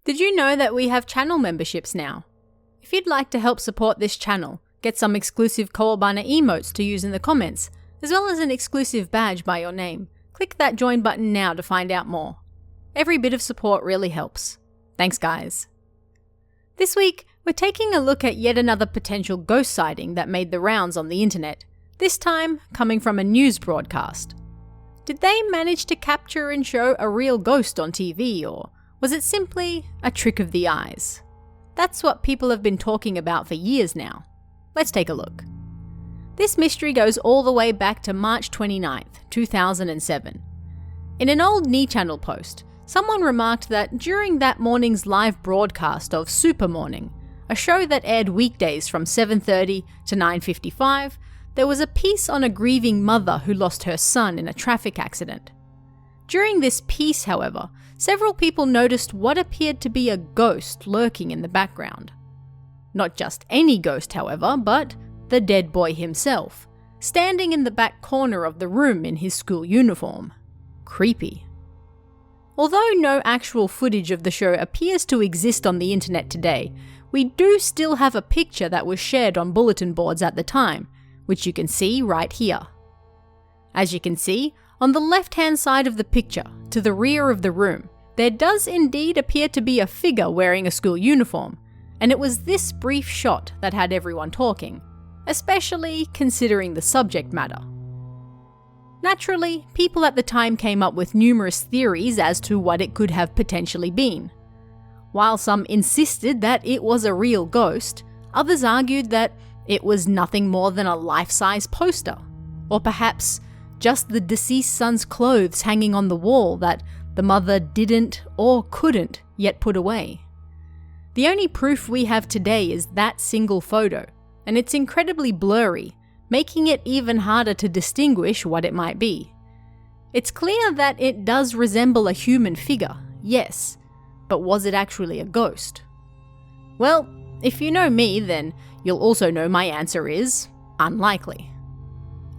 Did you know that we have channel memberships now? If you'd like to help support this channel, get some exclusive Kowabana emotes to use in the comments, as well as an exclusive badge by your name, click that join button now to find out more. Every bit of support really helps. Thanks guys. This week, we're taking a look at yet another potential ghost sighting that made the rounds on the internet, this time coming from a news broadcast. Did they manage to capture and show a real ghost on TV, or was it simply a trick of the eyes? That's what people have been talking about for years now. Let's take a look. This mystery goes all the way back to March 29th, 2007. In an old Knee Channel post, someone remarked that during that morning's live broadcast of Super Morning, a show that aired weekdays from 7:30 to 9:55, there was a piece on a grieving mother who lost her son in a traffic accident. During this piece, however, several people noticed what appeared to be a ghost lurking in the background. Not just any ghost, however, but the dead boy himself, standing in the back corner of the room in his school uniform. Creepy. Although no actual footage of the show appears to exist on the internet today, we do still have a picture that was shared on bulletin boards at the time, which you can see right here. As you can see, on the left-hand side of the picture, to the rear of the room, there does indeed appear to be a figure wearing a school uniform, and it was this brief shot that had everyone talking, especially considering the subject matter. Naturally, people at the time came up with numerous theories as to what it could have potentially been. While some insisted that it was a real ghost, others argued that it was nothing more than a life-size poster, or perhaps just the deceased son's clothes hanging on the wall that the mother didn't or couldn't yet put away. The only proof we have today is that single photo, and it's incredibly blurry, making it even harder to distinguish what it might be. It's clear that it does resemble a human figure, yes, but was it actually a ghost? Well, if you know me, then you'll also know my answer is unlikely.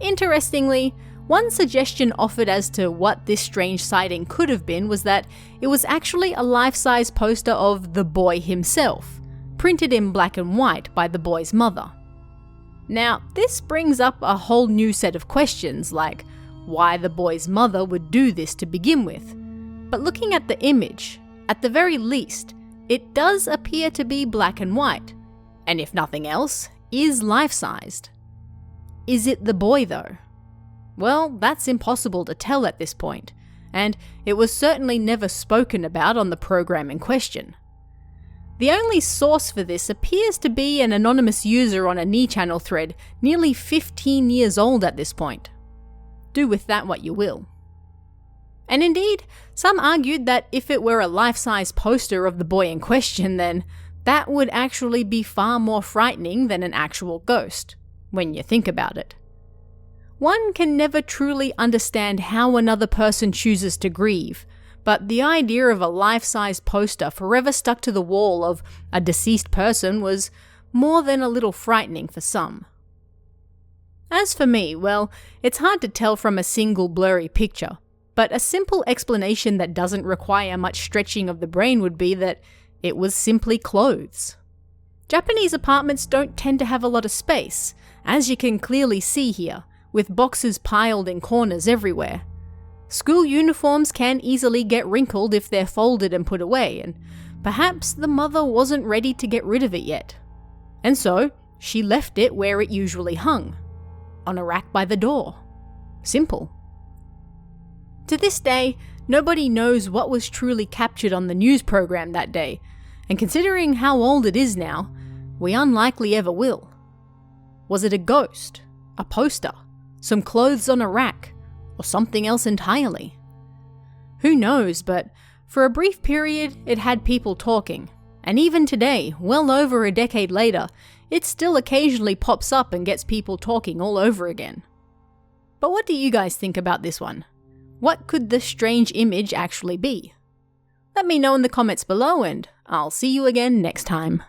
Interestingly, one suggestion offered as to what this strange sighting could have been was that it was actually a life-size poster of the boy himself, printed in black and white by the boy's mother. Now, this brings up a whole new set of questions, like why the boy's mother would do this to begin with. But looking at the image, at the very least, it does appear to be black and white, and if nothing else, is life-sized. Is it the boy though? Well, that's impossible to tell at this point, and it was certainly never spoken about on the program in question. The only source for this appears to be an anonymous user on a Knee Channel thread nearly 15 years old at this point. Do with that what you will. And indeed, some argued that if it were a life-size poster of the boy in question, then that would actually be far more frightening than an actual ghost, when you think about it. One can never truly understand how another person chooses to grieve, but the idea of a life-size poster forever stuck to the wall of a deceased person was more than a little frightening for some. As for me, well, it's hard to tell from a single blurry picture, but a simple explanation that doesn't require much stretching of the brain would be that it was simply clothes. Japanese apartments don't tend to have a lot of space, as you can clearly see here, with boxes piled in corners everywhere. School uniforms can easily get wrinkled if they're folded and put away, and perhaps the mother wasn't ready to get rid of it yet. And so, she left it where it usually hung, on a rack by the door. Simple. To this day, nobody knows what was truly captured on the news program that day, and considering how old it is now, we unlikely ever will. Was it a ghost? A poster? Some clothes on a rack? Or something else entirely? Who knows, but for a brief period it had people talking, and even today, well over a decade later, it still occasionally pops up and gets people talking all over again. But what do you guys think about this one? What could this strange image actually be? Let me know in the comments below, and I'll see you again next time.